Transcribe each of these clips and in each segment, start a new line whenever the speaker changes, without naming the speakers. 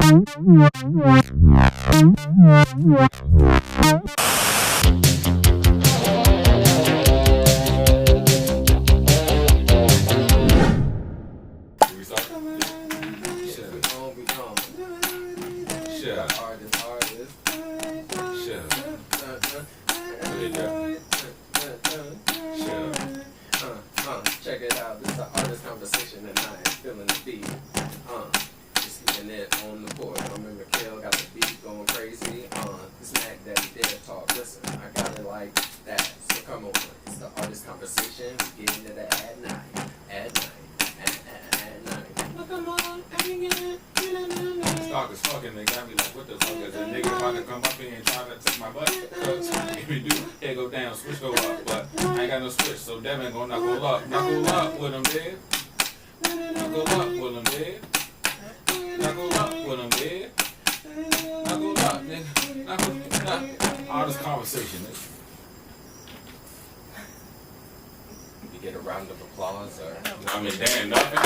Check it out, this is the artist conversation and I ain't feeling the beat. Just hitting it on the board. I remember Kel got the beat going crazy. This Mac Daddy did talk. Listen, I got it like that. So come on, it's the artist conversation. Getting it at night, at night. Look, come on,
Stock is fucking, they got me like, what the fuck is that nigga about to come up here and try to take my butt? If you do, head go down, switch go up, but I ain't got no switch, so that ain't gonna knuckle up. Knuckle up with him, dead. Knuckle up with him, dead. Knuckle up with him, dead. Knuckle up, nigga. Knuckle up. All this conversation, nigga.
You get a round of applause, or
I mean, damn, nothing.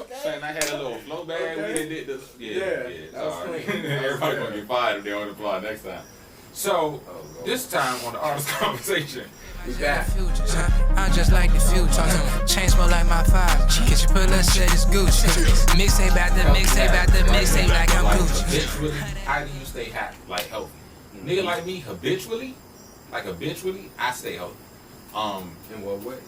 okay.
I had a little flow bag.
Okay.
We did this.
Yeah, that was
sorry.
clean.
Everybody gonna get fired if they don't apply next time. So this time on the artist conversation,
we back.
I'm just like the future. Chain smell like my five. Get your pull up, said it's Gucci. Mixtape after mixtape after mixtape like I'm Gucci.
Habitually, how do you stay happy, like healthy? Nigga like me, habitually, I stay healthy.
In what ways?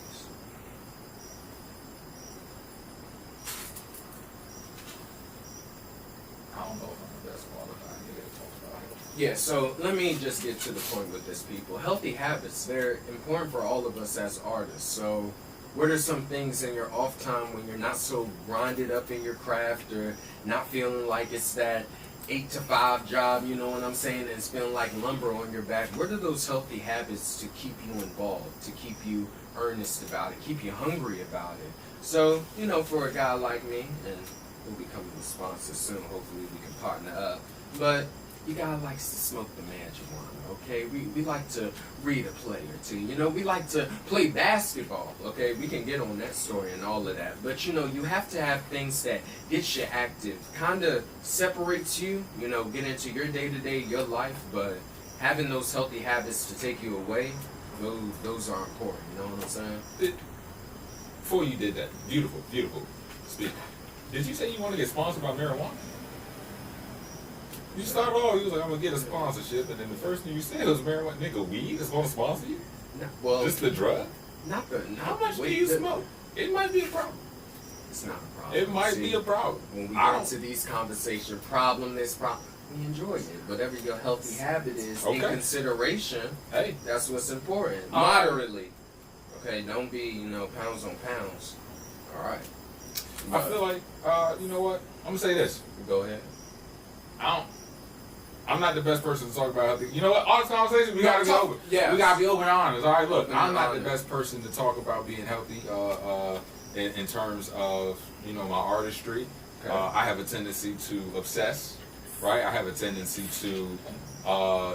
I don't know if I'm the best qualified nigga to talk about it.
Yeah, so let me just get to the point with this, people. Healthy habits, they're important for all of us as artists. So what are some things in your off time when you're not so grinded up in your craft or not feeling like it's that 8 to 5 job, you know what I'm saying, and it's feeling like lumber on your back? What are those healthy habits to keep you involved, to keep you earnest about it, keep you hungry about it? So, you know, for a guy like me, and we'll be coming with sponsors soon, hopefully we can partner up, but you guy likes to smoke the marijuana, okay? We like to read a play or two, you know? We like to play basketball, okay? We can get on that story and all of that. But, you know, you have to have things that get you active, kind of separates you, you know, get into your day-to-day, your life, but having those healthy habits to take you away, those are important, you know what I'm saying?
Before you did that, beautiful speaking. Did you say you want to get sponsored by marijuana? You started off, you was like, I'm going to get a sponsorship, and then the first thing you said was marijuana. Nigga, weed is going to sponsor you?
No, well,
just the drug?
How
much do you smoke? It might be a problem.
It's not a problem.
It might be a problem.
When we get into these conversations, we enjoy it. Whatever your healthy habit is, in consideration,
hey,
that's what's important. Moderately. Okay, don't be, you know, pounds on pounds. All right.
I feel like, you know what? I'm going to say this.
Go ahead.
I'm not the best person to talk about healthy. You know what? All this conversation, we gotta be open. Yeah. We gotta be open and honest. All right, look, I'm not the best person to talk about being healthy in terms of, you know, my artistry. Okay. I have a tendency to obsess, right? I have a tendency to,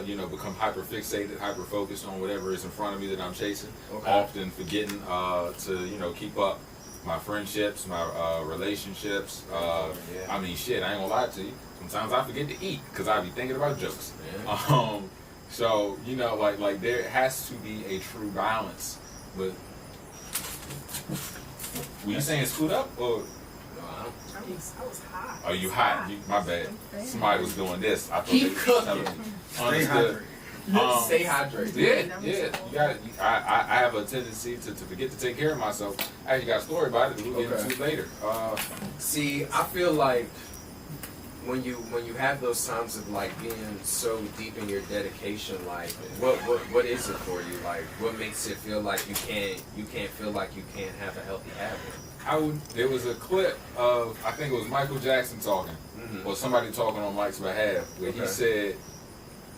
you know, become hyper fixated, hyper focused on whatever is in front of me that I'm chasing. Okay. Often forgetting to, you know, keep up my friendships, my relationships. I mean, shit, I ain't gonna lie to you. Sometimes I forget to eat because I be thinking about jokes. Yeah. So, you know, like there has to be a true balance. But were you saying scoot up or?
I was hot.
Oh, you hot? My bad. Somebody was doing this. I thought
keep cooking. Stay hydrated.
Yeah. You got. I have a tendency to forget to take care of myself. I actually got a story about it that we'll get into later.
See, I feel like when you have those times of like being so deep in your dedication, like what is it for you? Like what makes it feel like you can't feel like you can't have a healthy habit?
There was a clip of, I think it was Michael Jackson talking, or somebody talking on Mike's behalf, where he said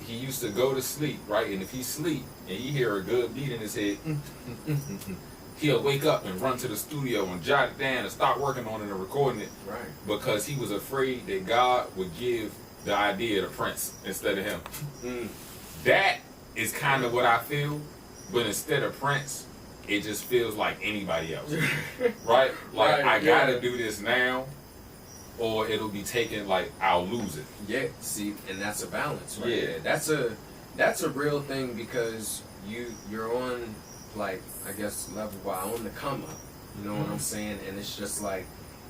he used to go to sleep, right? And if he sleep and you hear a good beat in his head, he'll wake up and run to the studio and jot it down and start working on it and recording it.
Right.
Because he was afraid that God would give the idea to Prince instead of him. That is kind of what I feel, but instead of Prince, it just feels like anybody else. Right? Like, I gotta do this now or it'll be taken like I'll lose it.
Yeah, see, and that's a balance, right?
Yeah.
There. That's a real thing because you're on, like, I guess level Y, on the come up. You know what I'm saying? And it's just like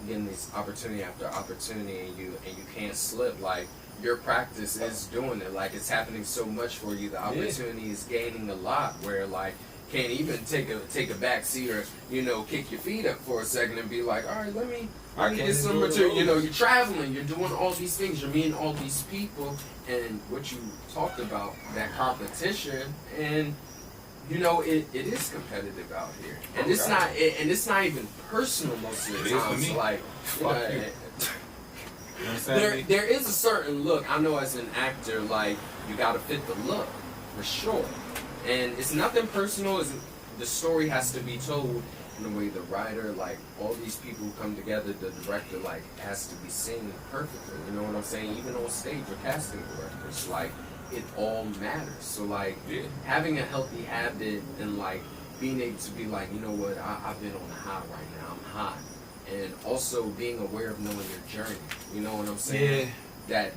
getting this opportunity after opportunity, and you can't slip. Like, your practice is doing it. Like, it's happening so much for you. The opportunity is gaining a lot. Where like can't even take a back seat or kick your feet up for a second and be like, all right, let me get some material. You're traveling, you're doing all these things, you're meeting all these people, and what you talked about, that competition, and it is competitive out here, and it's not even personal most of the time. So like, there is a certain look. I know as an actor, like, you gotta fit the look for sure. And it's nothing personal. The story has to be told in a way the writer, like, all these people who come together, the director, like, has to be seen perfectly. You know what I'm saying? Even on stage or casting directors, like, it all matters. So, like, having a healthy habit and, like, being able to be like, you know what, I've been on a high right now. I'm high. And also being aware of knowing your journey. You know what I'm saying?
Yeah.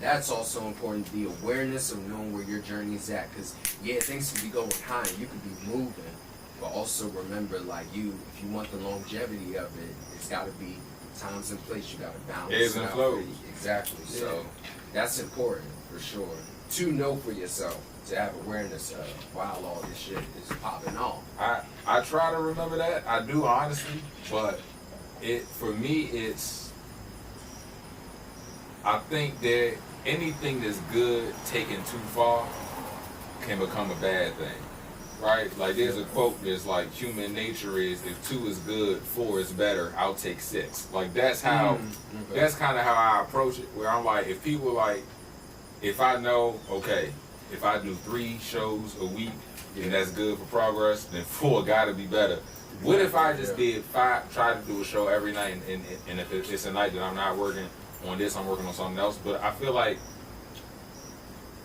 That's also important, the awareness of knowing where your journey is at, because things can be going high and you could be moving, but also remember, like, if you want the longevity of it, it's got to be times and place. You got to balance
ebbs and flows.
Exactly. So that's important for sure to know for yourself, to have awareness of while all this shit is popping off.
I try to remember that. I do, honestly, but for me it's, I think that anything that's good taken too far can become a bad thing, right? Like, there's a quote that's like, human nature is, if 2 is good, 4 is better, I'll take 6. Like, that's how, that's kind of how I approach it, where I'm like, if people like, if I know, okay, if I do 3 shows a week and that's good for progress, then 4 gotta be better. What if I just did 5, try to do a show every night, and if it's a night that I'm not working on this, I'm working on something else. But I feel like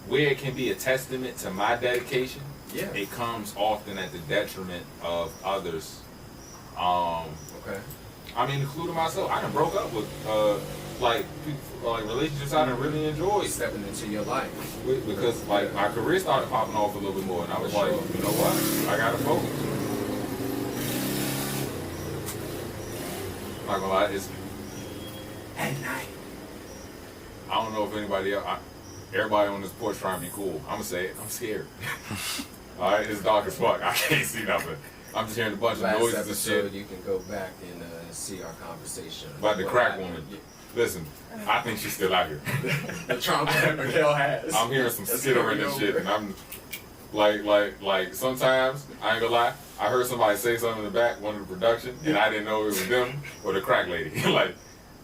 where it can be a testament to my dedication, it comes often at the detriment of others.
Okay.
I mean, including myself. I done broke up with relationships I done really enjoyed.
Stepping into your life.
Because like my career started popping off a little bit more, and I was like, you know what? I gotta focus. I'm not gonna lie, it's
at night.
I don't know if anybody else, everybody on this porch trying to be cool. I'm gonna say it, I'm scared. Alright, it's dark as fuck. I can't see nothing. I'm just hearing a bunch of noises and shit.
You can go back and see our conversation.
About the crack woman. Listen, I think she's still out here.
The trauma that Miguel has.
I'm hearing some skittering and shit, and I'm like sometimes, I ain't gonna lie, I heard somebody say something in the back, one of the production, and I didn't know it was them or the crack lady. Like,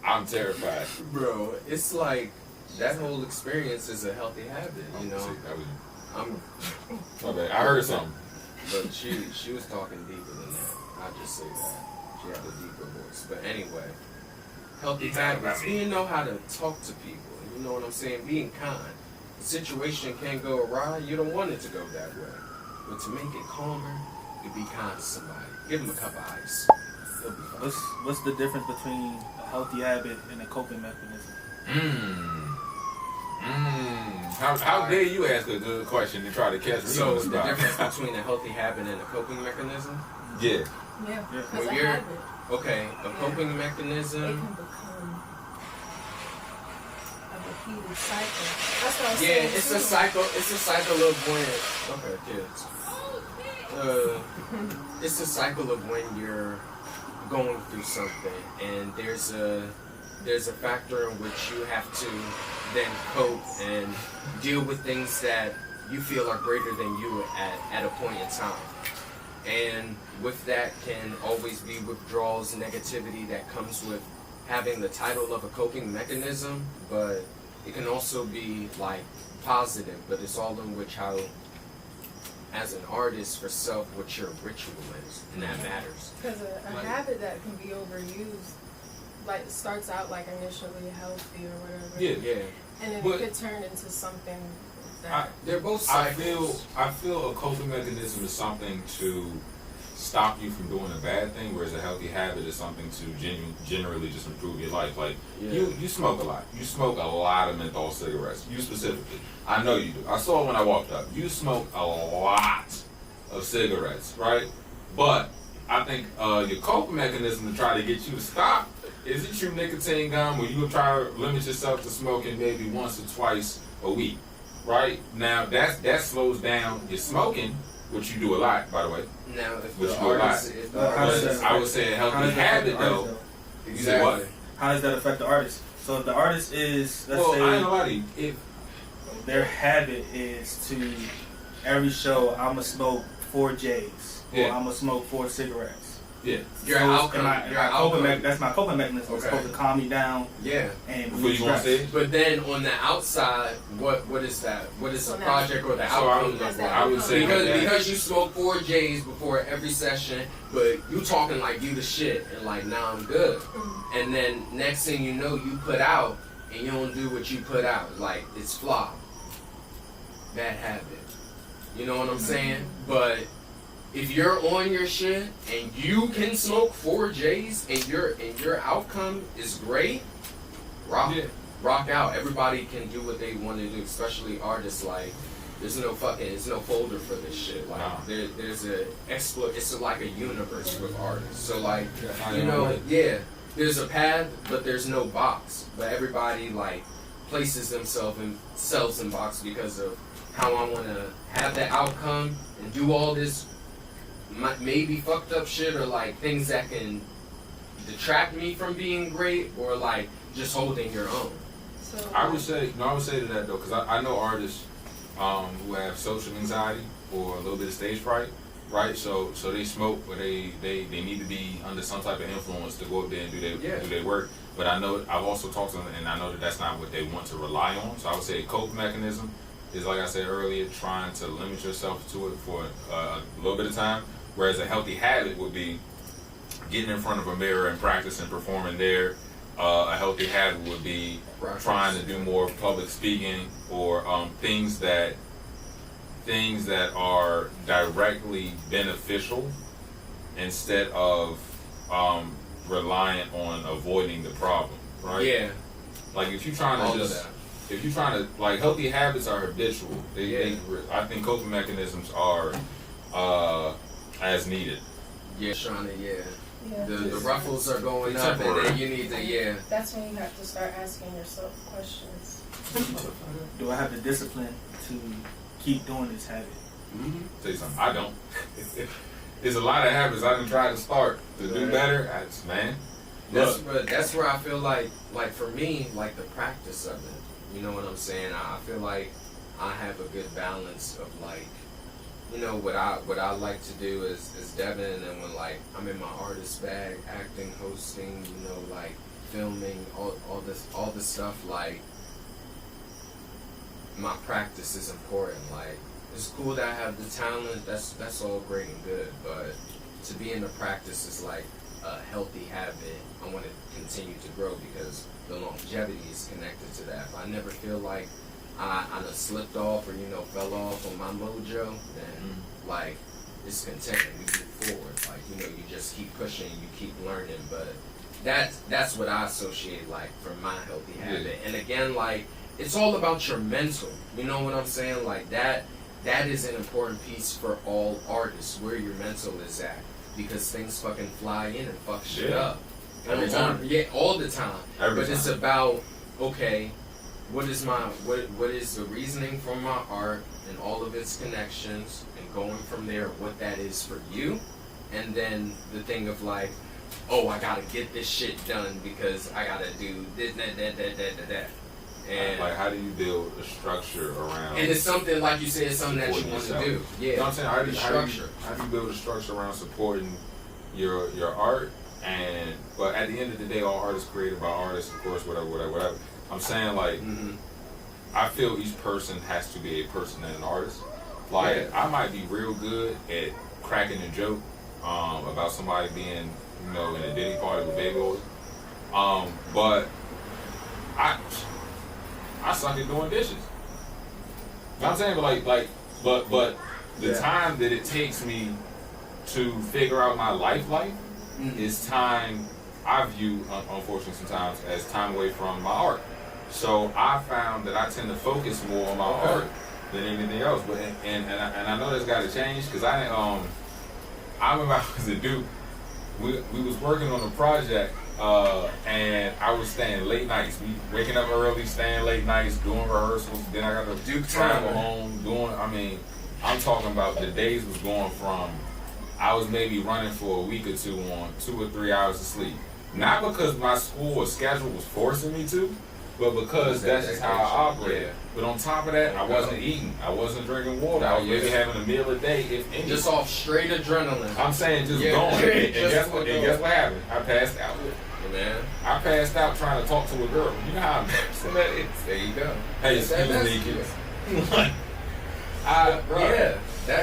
I'm terrified.
Bro, it's like, that whole experience is a healthy habit, you know?
My bad. I heard something.
But she was talking deeper than that. I'll just say that. She had a deeper voice. But anyway, healthy habits. You know how to talk to people. You know what I'm saying? Being kind. The situation can go awry. You don't want it to go that way. But to make it calmer, you be kind to somebody. Give them a cup of ice. They'll be fine.
What's the difference between a healthy habit and a coping mechanism?
How dare you ask a good question and try to catch me
so
on the spot?
The difference between a healthy habit and a coping mechanism?
Yeah.
Yeah.
When
It's a
you're
habit.
okay, a coping
It
mechanism.
can become a repeated cycle. That's what I was
Yeah,
saying.
it's
too.
a cycle. It's a cycle of when. Okay, kids. It's a cycle of when you're going through something, and there's a factor in which you have to then cope and deal with things that you feel are greater than you at a point in time. And with that can always be withdrawals, negativity that comes with having the title of a coping mechanism, but it can also be like positive, but it's all in which how, as an artist for self, what your ritual is, and that matters.
Because a habit that can be overused, like, starts out like initially healthy or whatever.
Yeah.
And then
But-
it could turn into something that.
They're both
I
cycles.
feel a coping mechanism is something to stop you from doing a bad thing, whereas a healthy habit is something to generally just improve your life. Like, you smoke a lot. You smoke a lot of menthol cigarettes. You specifically. I know you do. I saw it when I walked up. You smoke a lot of cigarettes, right? But I think your coping mechanism to try to get you to stop is to chew nicotine gum, where you try to limit yourself to smoking maybe once or twice a week, right? Now that slows down your smoking, which you do a lot, by the way.
Now, if
which
the
you do a lot.
artist,
I would say a healthy habit, though.
Exactly.
What?
How does that affect the artist? So if the artist is, let's
I ain't
say,
gonna lie to you, if
their habit is to every show, I'm gonna smoke 4 J's, or I'm gonna smoke 4 cigarettes.
Yeah.
Your outcome.
That's my coping mechanism. It's supposed to calm me down.
Yeah.
And
before you want to say.
But then on the outside, what is that? What is the project or the outcome?
I would say
because you smoke 4 J's before every session, but you talking like you the shit and like now I'm good. And then next thing you know, you put out and you don't do what you put out. Like it's flop. Bad habit. You know what I'm saying? But if you're on your shit and you can smoke 4 J's and your outcome is great, rock out. Everybody can do what they want to do, especially artists. Like there's no folder for this shit. Like there's it's like a universe with artists. So like there's a path, but there's no box. But everybody like places themselves in box because of how I want to have the outcome and do all this maybe fucked up shit or like things that can detract me from being great or like just holding your own.
So,
I would say to that though, because I know artists who have social anxiety or a little bit of stage fright, right? So they smoke, but they need to be under some type of influence to go up there and do their work. But I know I've also talked to them, and I know that that's not what they want to rely on. So I would say a coping mechanism is, like I said earlier, trying to limit yourself to it for a little bit of time. Whereas a healthy habit would be getting in front of a mirror and practicing performing there. A healthy habit would be trying to do more public speaking or things that are directly beneficial instead of reliant on avoiding the problem, right?
Yeah.
Like if you're trying to like healthy habits are habitual. I think coping mechanisms are as needed.
Yeah, trying to The ruffles are going up, and then you need to
That's when you have to start asking yourself questions.
Do I have the discipline to keep doing this habit?
Tell you something, I don't. There's a lot of habits I done tried to start to do better.
That's where I feel like for me, like the practice of it. You know what I'm saying? I feel like I have a good balance of like, you know, what I like to do is Devin, and when like I'm in my artist bag, acting, hosting, you know, like filming, all this stuff, like my practice is important. Like it's cool that I have the talent, that's all great and good, but to be in the practice is like a healthy habit. I want to continue to grow because the longevity is connected to that. If I never feel like I done slipped off or, you know, fell off on my mojo, then like it's content and we move forward. Like, you know, you just keep pushing, you keep learning. But that's what I associate like from my healthy habit. And again, like it's all about your mental. You know what I'm saying? Like that is an important piece for all artists, where your mental is at. Because things fucking fly in and fuck shit up.
Every time.
Yeah, all the time.
Every time.
It's about, okay, what is the reasoning for my art and all of its connections, and going from there, what that is for you, and then the thing of like, oh, I gotta get this shit done because I gotta do this, that. And
like, how do you build a structure around?
And it's something, like you said, it's something that you want to do. Yeah.
You know what I'm saying? How do you build a structure around supporting your art? But at the end of the day, all artists created by artists, of course, whatever. I'm saying, like, I feel each person has to be a person and an artist. Like, I might be real good at cracking a joke about somebody being, you know, in a Diddy party with Baby Oil. But I suck at doing dishes. You know what I'm saying? But the time that it takes me to figure out my life is time I view, unfortunately sometimes, as time away from my art. So I found that I tend to focus more on my art than anything else. But and I know that's got to change because I remember I was a dude. We was working on a project and I was staying late nights. We waking up early, staying late nights, doing rehearsals. Then I got to travel home doing. I mean, I'm talking about the days was going from. I was maybe running for a week or two on 2 or 3 hours of sleep. Not because my school or schedule was forcing me to, but because that's just how I operate. Yeah. But on top of that, I wasn't eating. I wasn't drinking water. I was maybe having a meal a day, if any.
Just off straight adrenaline.
I'm saying just going. And guess what happened? I passed out.
Man.
I passed out trying to talk to a girl. You know how embarrassing that is?
There you go.
Hey, excuse me, kids.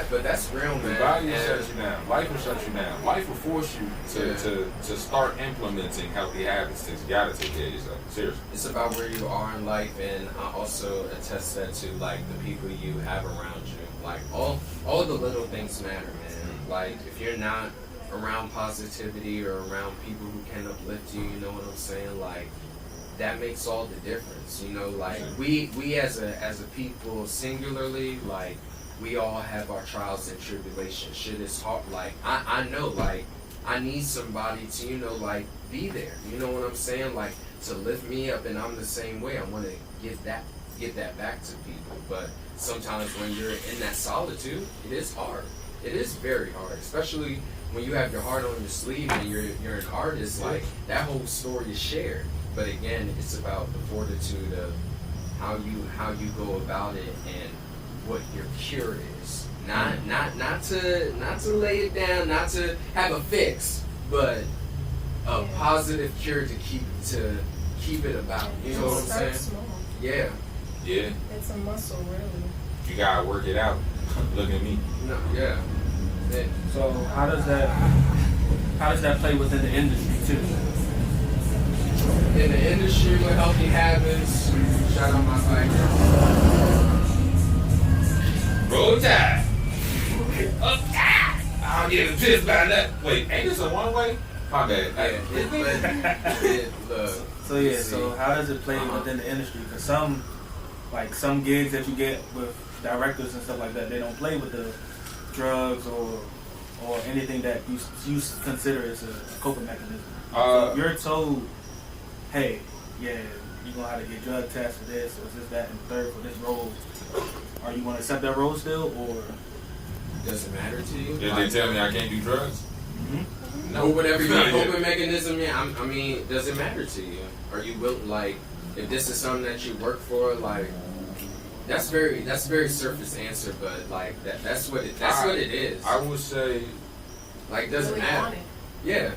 But that's real, man.
The body will shut you down. Life will shut you down. Life will force you to start implementing healthy habits. You gotta take care of yourself. Seriously.
It's about where you are in life, and I also attest that to like the people you have around you. Like all the little things matter, man. Like if you're not around positivity or around people who can uplift you, you know what I'm saying? Like that makes all the difference. You know, like we as a people singularly, like we all have our trials and tribulations. Shit is hard. Like I know, like I need somebody to, you know, like be there. You know what I'm saying? Like to lift me up, and I'm the same way. I want to get that back to people. But sometimes when you're in that solitude, it is hard. It is very hard, especially when you have your heart on your sleeve and you're an artist. Like that whole story is shared. But again, it's about the fortitude of how you go about it and what your cure is. Not to lay it down, not to have a fix, but a positive cure to keep it about. You know what I'm saying?
Small.
Yeah.
It's a muscle, really.
You gotta work it out. Look at me.
No, yeah.
So how does that play within the industry too?
In the industry with healthy habits, shout out my biker.
Roll Tide. Up Tide. I'll get a piss by that. Wait, ain't this a one way? My bad.
So how does it play within the industry? Because some gigs that you get with directors and stuff like that, they don't play with the drugs or anything that you consider as a coping mechanism. So if you're told, hey, you're gonna have to get drug tests for this, or this, that, and the third for this role, are you gonna accept that role still, or
does it matter to you?
If they tell me I can't do drugs?
Mm-hmm. No, whatever your coping mechanism, I mean, does it matter to you? Are you willing, like, if this is something that you work for, like, that's very surface answer, but like that's what it is.
I would say,
like, doesn't matter. Yeah.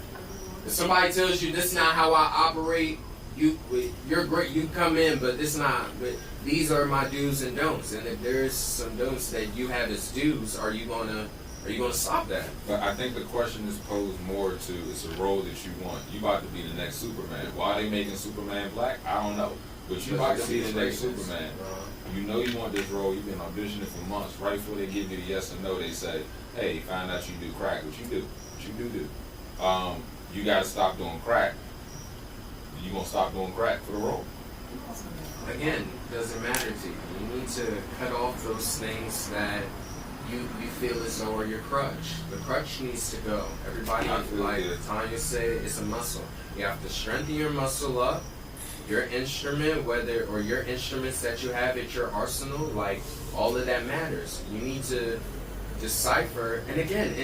If somebody tells you this is not how I operate, you're great. You come in, but this not. But these are my do's and don'ts. And if there's some don'ts that you have as do's, are you gonna stop that?
But I think the question is posed more to it's a role that you want. You about to be the next Superman. Why are they making Superman black? I don't know. But you about to be the next Superman. You know you want this role. You've been auditioning for months. Right before they give you the yes or no, they say, "Hey, find out you do crack." What you do? You gotta stop doing crack. You gonna stop doing crack for the role?
Again, doesn't matter to you. You need to cut off those things that you feel as though are your crutch. The crutch needs to go. Everybody, like Tanya said, it's a muscle. You have to strengthen your muscle up. Your instrument, your instruments that you have at your arsenal, like all of that matters. You need to decipher. And again,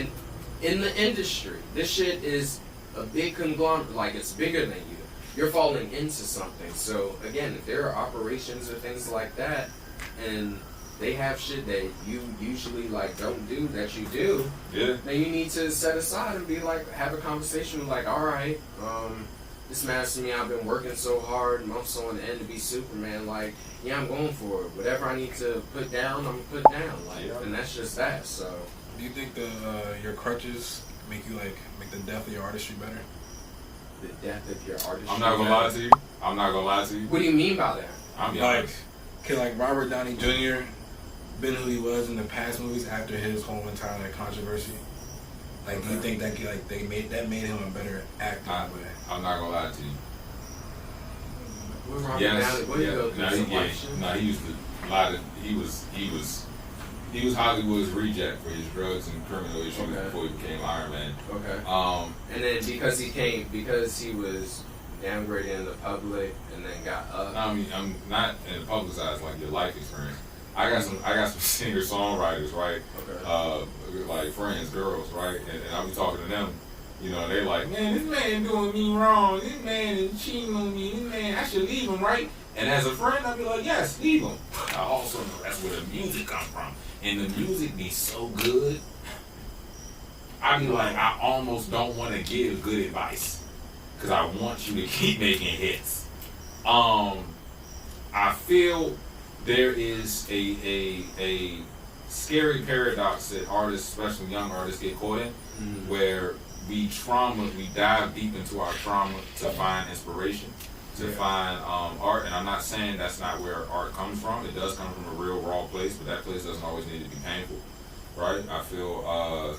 in the industry, this shit is a big conglomerate. Like it's bigger than you. You're falling into something. So again, if there are operations or things like that, and they have shit that you usually like don't do that you do, then you need to set aside and be like, have a conversation like, all right, this matters to me. I've been working so hard, months on end to be Superman. Like, yeah, I'm going for it. Whatever I need to put down, I'm gonna put down. Like, and that's just that. So,
do you think your crutches make the death of your artistry better?
The death of your artistry.
I'm not gonna lie to you.
What do you mean by that?
I'm like Robert Downey Jr. been who he was in the past movies after his whole entire controversy. Like, do you think that made him a better actor?
I'm not gonna lie to you.
Yes.
He used to lie to. He was Hollywood's reject for his drugs and criminal issues before he became Iron Man.
Okay. And then because he was downgraded in the public and then got up.
I mean, I'm not in the publicized like your life experience. I got some singer songwriters, right?
Okay.
Like friends, girls, right? And I'll be talking to them, you know, and they like, man, this man doing me wrong. This man is cheating on me. This man, I should leave him, right? And as a friend, I'll be like, yes, leave him. I also know that's where the music come from. And the music be so good, I be like, I almost don't want to give good advice because I want you to keep making hits. I feel there is a scary paradox that artists, especially young artists, get caught in, where we dive deep into our trauma to find inspiration, to find art. And I'm not saying that's not where art comes from. It does come from a real raw place, but that place doesn't always need to be painful, right? I feel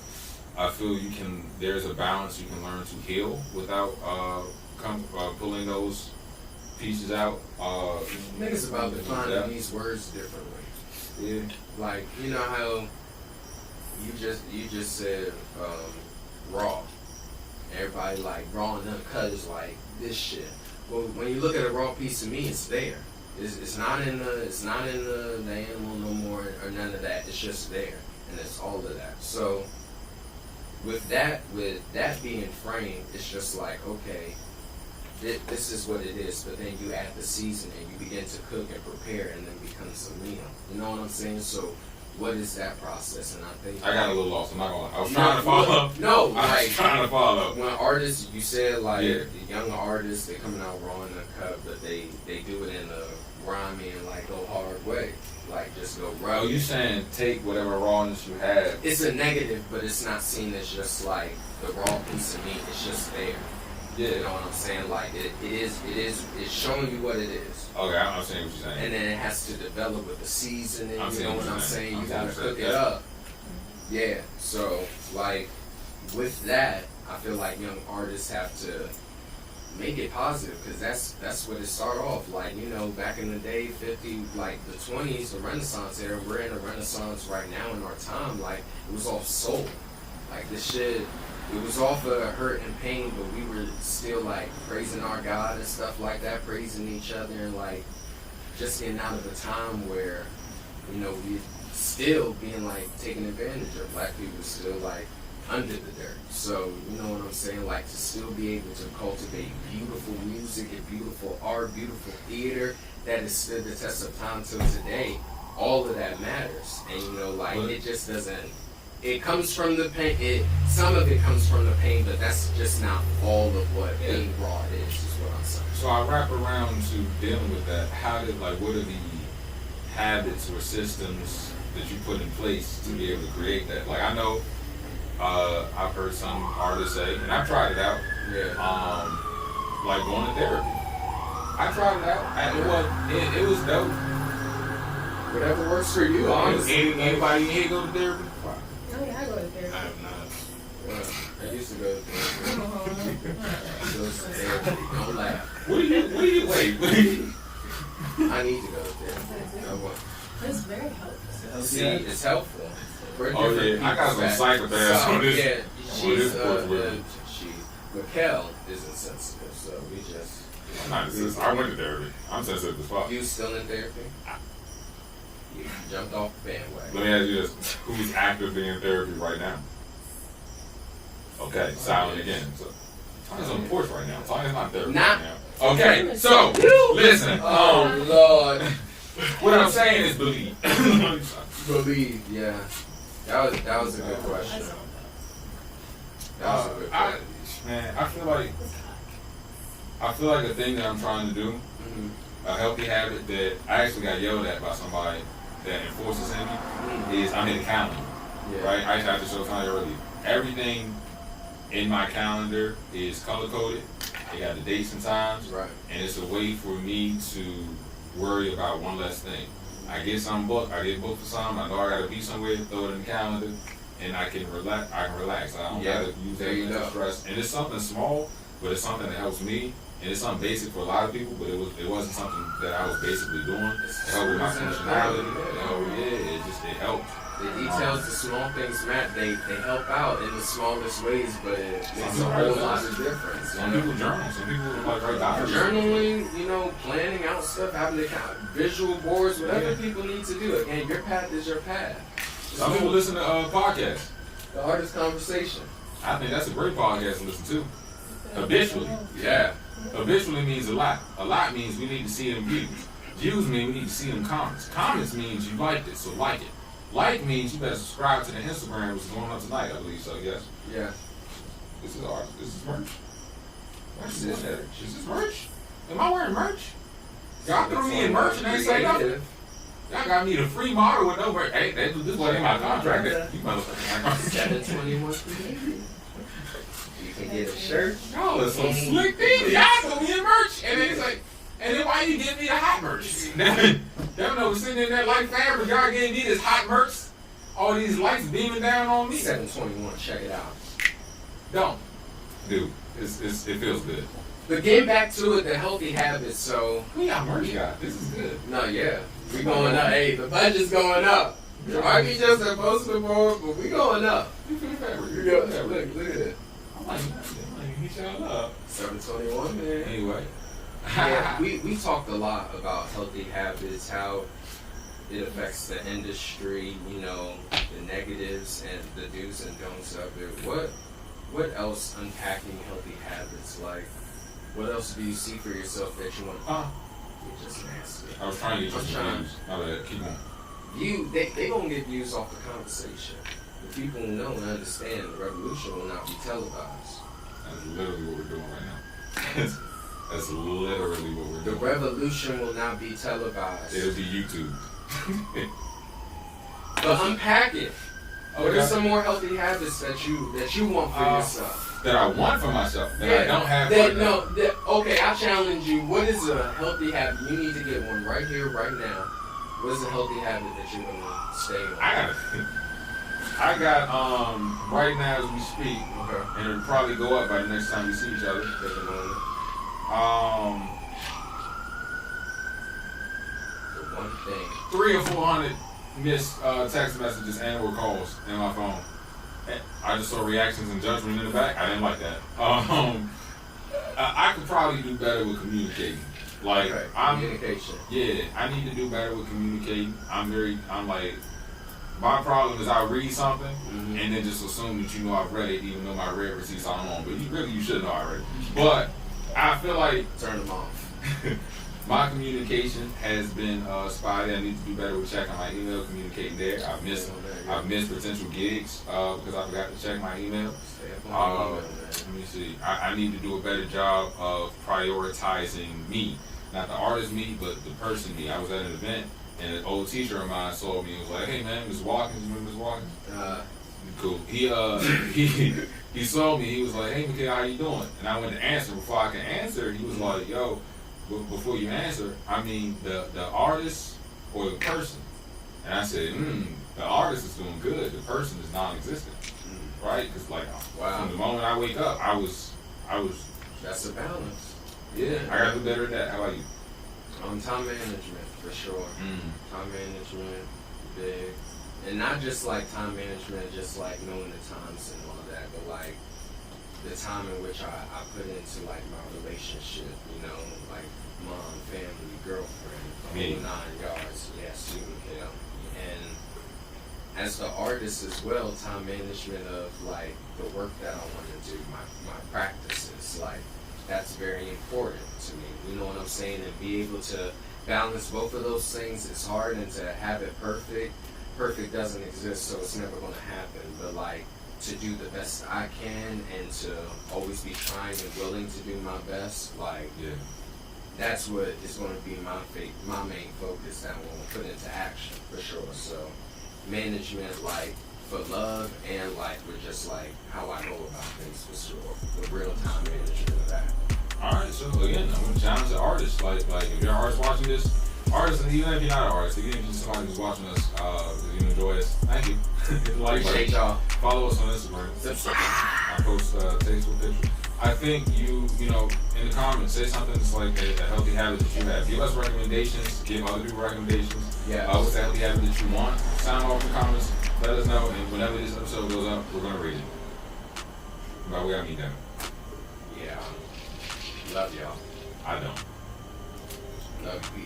you can. There's a balance you can learn to heal without pulling those pieces out.
I think it's about defining these words differently. Yeah. Like, you know how you just said raw. Everybody like raw and uncut is like this shit. Well, when you look at a raw piece of meat, it's there. It's not in the animal no more or none of that. It's just there, and it's all of that. So with that being framed, it's just like, okay, this is what it is. But then you add the seasoning, you begin to cook and prepare, and then becomes a meal. You know what I'm saying? So what is that process? And I think
I got a little lost. I'm not gonna lie. I was trying to follow.
No,
I was trying to follow.
When artists, you said like the younger artists, they coming out raw and uncut, but they do it in a grimy and like go hard way, like just go raw.
Oh, you saying take whatever rawness you have?
It's a negative, but it's not seen as just like the raw piece of meat. It's just there.
Yeah.
You know what I'm saying? Like it's showing you what it is.
Okay, I'm saying what you're saying.
And then it has to develop with the seasoning. You know what I'm saying? You gotta cook it
That's
up. Yeah. So like with that, I feel like young artists have to make it positive, because that's what it started off. Like, you know, back in the day, 50, like the 20s, the Renaissance era. We're in a Renaissance right now in our time. Like, it was all soul. Like this shit. It was off of hurt and pain, but we were still like praising our God and stuff like that, praising each other, and like just getting out of a time where, you know, we still being like taken advantage of. Black people still like under the dirt. So, you know what I'm saying? Like, to still be able to cultivate beautiful music and beautiful art, beautiful theater that has stood the test of time till today, all of that matters. And, you know, like, it just doesn't. It comes from the pain. Some of it comes from the pain, but that's just not all of what being raw is what I'm saying.
So I wrap around to dealing with that. What are the habits or systems that you put in place to be able to create that? Like, I know I've heard some artists say, and I've tried it out.
Yeah.
Like going to therapy. I tried it out, and it was dope.
Whatever works for you, honestly.
Anybody here go to therapy?
Oh yeah, I go to therapy.
I have not.
I used to go to therapy. I go to therapy. Don't laugh.
What do you wait?
I need to go to therapy.
It's very helpful.
See, it's helpful.
Oh yeah, I got some psychopaths on this.
Yeah, Raquel is insensitive, so we just.
I'm not insensitive. I went to therapy. I'm sensitive as fuck.
You still in therapy? You jumped off the bandwagon.
Let me ask you this: who's actively in therapy right now? Okay, silent again. So Tanya's on the porch right now. Tanya's not therapy right now. Okay, so listen.
Oh Lord.
What I'm saying is believe.
Believe, yeah. That was a good question. That was a good question.
Man, I feel like the thing that I'm trying to do, a healthy habit that I actually got yelled at by somebody that enforces in me, is I'm in a calendar.
Yeah.
Right? I have to show Tanya earlier. Everything in my calendar is color coded. They got the dates and times.
Right.
And it's a way for me to worry about one less thing. I get some book, I get booked for something, I know I gotta be somewhere, throw it in the calendar, and I can relax. I don't gotta use that mental stress. And it's something small, but it's something that helps me. And it's something basic for a lot of people, but it wasn't something that I was basically doing. It helped with my functionality. It helped.
The details, the small things, Matt, they help out in the smallest ways, but it makes a whole lot of difference.
Some people journal, some people like write diaries.
Journaling, planning out stuff, having the visual boards, whatever people need to do. Again, your path is your path.
Some people listen to podcasts.
The Artist Conversation.
I think that's a great podcast to listen to. Habitually, yeah. Habitually means a lot. A lot means we need to see them views. Views mean we need to see them comments. Comments means you liked it, so like it. Like means you better subscribe to the Instagram, which is going up tonight, I believe so, yes.
Yeah.
This is art. This is merch. What's this? Is this merch? Am I wearing merch? Y'all threw me in merch and ain't say nothing. Y'all got me the free model with no merch. Hey, this wasn't in my contract. You motherfuckers.
721. You can get a shirt.
Y'all are so slick things. Y'all threw me in merch. And then it's like, and then why you give me the hot merch? Y'all know sitting in there like fabric. Y'all gave me this hot merch. All these lights beaming down on me.
721. Check it out.
Don't. Dude, it feels good.
But getting back to it, the healthy habits, so...
We got merch, guys. This is good.
No, yeah. We going up. Hey, the budget's going up. It might be just a poster board, but we going up. Look at it.
I'm like, he showed up.
721, man.
Anyway.
Yeah, we talked a lot about healthy habits, how it affects the industry, the negatives and the do's and don'ts of it. What else unpacking healthy habits like? What else do you see for yourself that you want? You're just nasty.
I was trying to get you some views. My bad. Keep on.
They gonna get views off the conversation. The people who know and understand the revolution will not be televised.
That's literally what we're doing right now. That's literally what we're doing.
The revolution will not be televised.
It'll be YouTube.
But unpack it.
Okay.
What are some more healthy habits that you want for yourself?
That I want for myself. That I don't have.
Okay, I challenge you. What is a healthy habit? You need to get one right here, right now. What is a healthy habit that you're gonna stay on?
I got right now as we speak, and it'll probably go up by the next time we see each other.
Take a moment. The one thing.
300 or 400 missed text messages and or calls in my phone. I just saw reactions and judgment in the back. I didn't like that. I could probably do better with communicating.
Communication.
Yeah, I need to do better with communicating. I'm like, my problem is I read something and then just assume that I've read it, even though my read receipts aren't on. But you should know I read it. But I feel like
turn them off.
My communication has been spotty. I need to do better with checking my email, communicating there. I've missed potential gigs because I forgot to check my email. Let me see. I need to do a better job of prioritizing me. Not the artist me, but the person me. I was at an event and an old teacher of mine saw me and was like, "Hey man, Ms. Watkins, you remember Ms. Watkins?" Cool. He saw me. He was like, "Hey, Margiela, how you doing?" And I went to answer. Before I could answer, he was like, "Yo, before you answer, I mean the artist or the person?" And I said, "The artist is doing good. The person is non-existent, right?" Because from the moment I wake up, I was.
That's a balance.
Yeah, I gotta do better at that. How about you?
Time management for sure. Time management, big. And not just time management, just knowing the times and all that, but the time in which I put into my relationship, mom, family, girlfriend, the whole 9 yards. Yes, you can help. And as the artist as well, time management of the work that I want to do, my practices, that's very important to me. You know what I'm saying? And be able to balance both of those things is hard, and to have it perfect doesn't exist, so it's never going to happen. But to do the best I can and to always be trying and willing to do my best, that's what is going to be my main focus that we'll put into action for sure. So management, for love, and with just how I go about things for sure. The real time management of that.
All right, so again, I'm going to challenge the artists. If you're an artist watching this, artists, and even if you're not an artist, even if you're somebody who's watching us, you enjoy us, thank you.
Appreciate y'all.
Follow us on Instagram. I post tasteful pictures. I think you know, in the comments, say something that's like a healthy habit that you have. Give us recommendations. Give other people recommendations.
Yeah.
What's the healthy habit that you want? Sound off in the comments. Let us know. And whenever this episode goes up, we're gonna rate it. But we gotta meet them.
Yeah. Love y'all.
I don't.
Love you.